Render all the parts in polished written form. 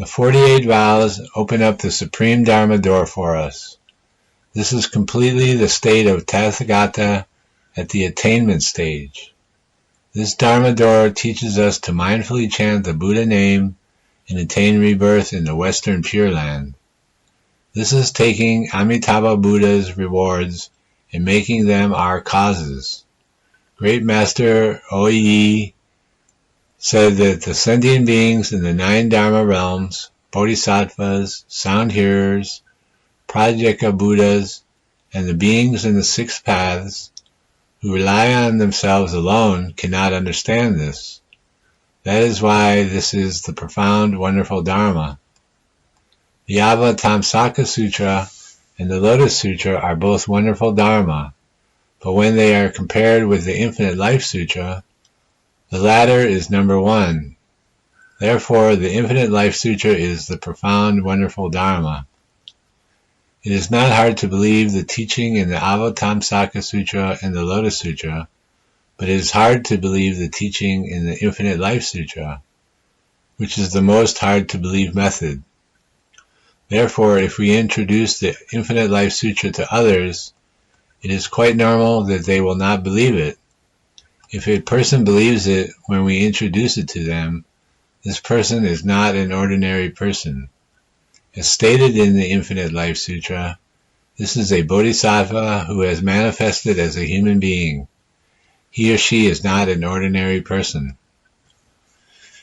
The 48 vows open up the supreme Dharma door for us. This is completely the state of Tathagata at the attainment stage. This Dharma door teaches us to mindfully chant the Buddha name and attain rebirth in the Western Pure Land. This is taking Amitabha Buddha's rewards and making them our causes. Great Master Oyi said that the sentient beings in the 9 Dharma realms, Bodhisattvas, sound hearers, Pratyeka Buddhas, and the beings in the 6 paths, who rely on themselves alone, cannot understand this. That is why this is the profound, wonderful Dharma. The Avatamsaka Sutra and the Lotus Sutra are both wonderful Dharma, but when they are compared with the Infinite Life Sutra, the latter is number 1. Therefore, the Infinite Life Sutra is the profound, wonderful Dharma. It is not hard to believe the teaching in the Avatamsaka Sutra and the Lotus Sutra, but it is hard to believe the teaching in the Infinite Life Sutra, which is the most hard to believe method. Therefore, if we introduce the Infinite Life Sutra to others, it is quite normal that they will not believe it. If a person believes it when we introduce it to them, this person is not an ordinary person. As stated in the Infinite Life Sutra, this is a bodhisattva who has manifested as a human being. He or she is not an ordinary person.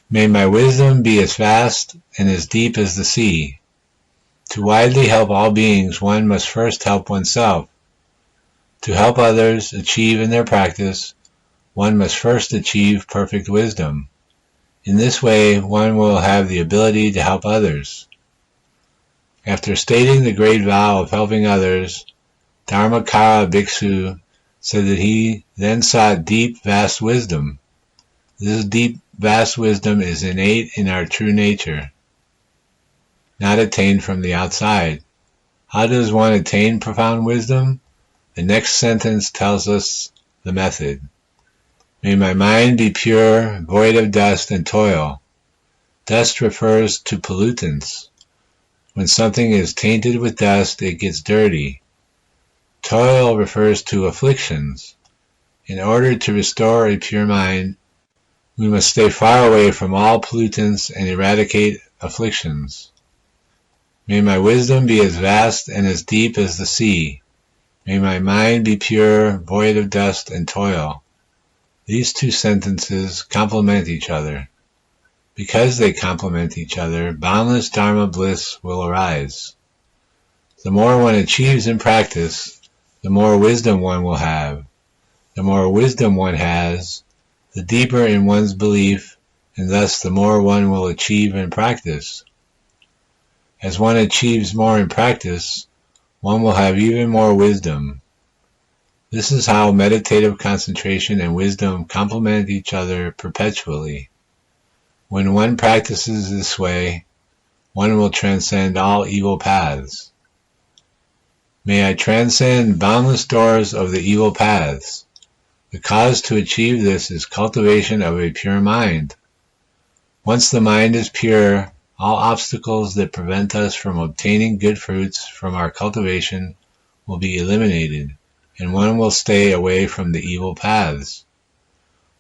May my wisdom be as vast and as deep as the sea. To widely help all beings, one must first help oneself. To help others achieve in their practice, one must first achieve perfect wisdom. In this way, one will have the ability to help others. After stating the great vow of helping others, Dharmakara Bhikshu said that he then sought deep, vast wisdom. This deep, vast wisdom is innate in our true nature, not attained from the outside. How does one attain profound wisdom? The next sentence tells us the method. May my mind be pure, void of dust and toil. Dust refers to pollutants. When something is tainted with dust, it gets dirty. Toil refers to afflictions. In order to restore a pure mind, we must stay far away from all pollutants and eradicate afflictions. May my wisdom be as vast and as deep as the sea. May my mind be pure, void of dust and toil. These 2 sentences complement each other. Because they complement each other, boundless Dharma bliss will arise. The more one achieves in practice, the more wisdom one will have. The more wisdom one has, the deeper in one's belief, and thus the more one will achieve in practice. As one achieves more in practice, one will have even more wisdom. This is how meditative concentration and wisdom complement each other perpetually. When one practices this way, one will transcend all evil paths. May I transcend boundless doors of the evil paths. The cause to achieve this is cultivation of a pure mind. Once the mind is pure, all obstacles that prevent us from obtaining good fruits from our cultivation will be eliminated, and one will stay away from the evil paths.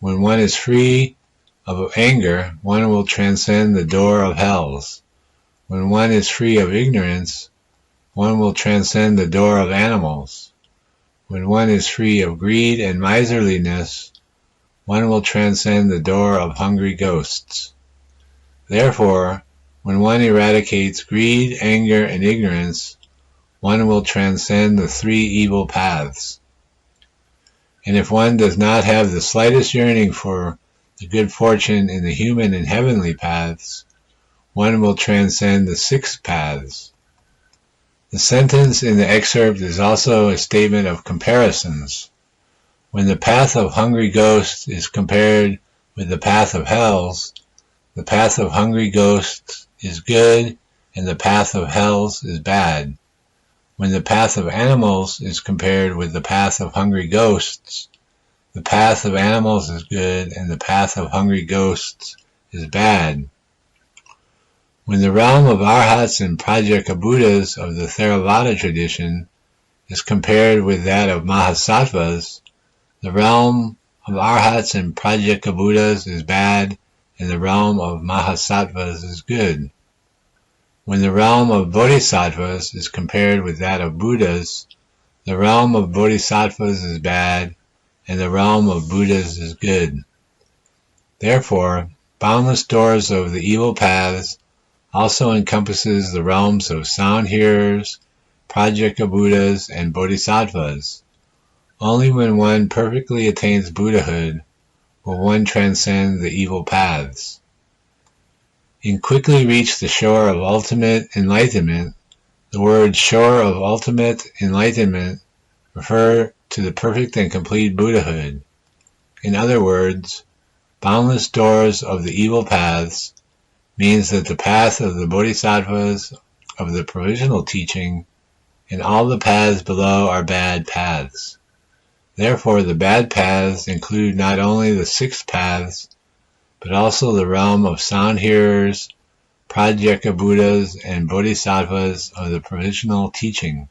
When one is free of anger, one will transcend the door of hells. When one is free of ignorance, one will transcend the door of animals. When one is free of greed and miserliness, one will transcend the door of hungry ghosts. Therefore, when one eradicates greed, anger, and ignorance, one will transcend the 3 evil paths. And if one does not have the slightest yearning for the good fortune in the human and heavenly paths, one will transcend the 6 paths. The sentence in the excerpt is also a statement of comparisons. When the path of hungry ghosts is compared with the path of hells, the path of hungry ghosts is good and the path of hells is bad. When the path of animals is compared with the path of hungry ghosts, the path of animals is good and the path of hungry ghosts is bad. When the realm of Arhats and Prajayabuddhas of the Theravada tradition is compared with that of Mahasattvas, the realm of Arhats and Prajayabuddhas is bad, and the realm of Mahasattvas is good. When the realm of Bodhisattvas is compared with that of Buddhas, the realm of Bodhisattvas is bad, and the realm of Buddhas is good. Therefore, boundless doors of the evil paths also encompasses the realms of sound hearers, Prajayabuddhas, and Bodhisattvas. Only when one perfectly attains Buddhahood will one transcend the evil paths. And quickly reach the shore of ultimate enlightenment. The words shore of ultimate enlightenment refer to the perfect and complete Buddhahood. In other words, boundless doors of the evil paths means that the path of the Bodhisattvas of the provisional teaching and all the paths below are bad paths. Therefore, the bad paths include not only the 6 paths, but also the realm of sound hearers, Prajayabuddhas, and Bodhisattvas of the provisional teaching.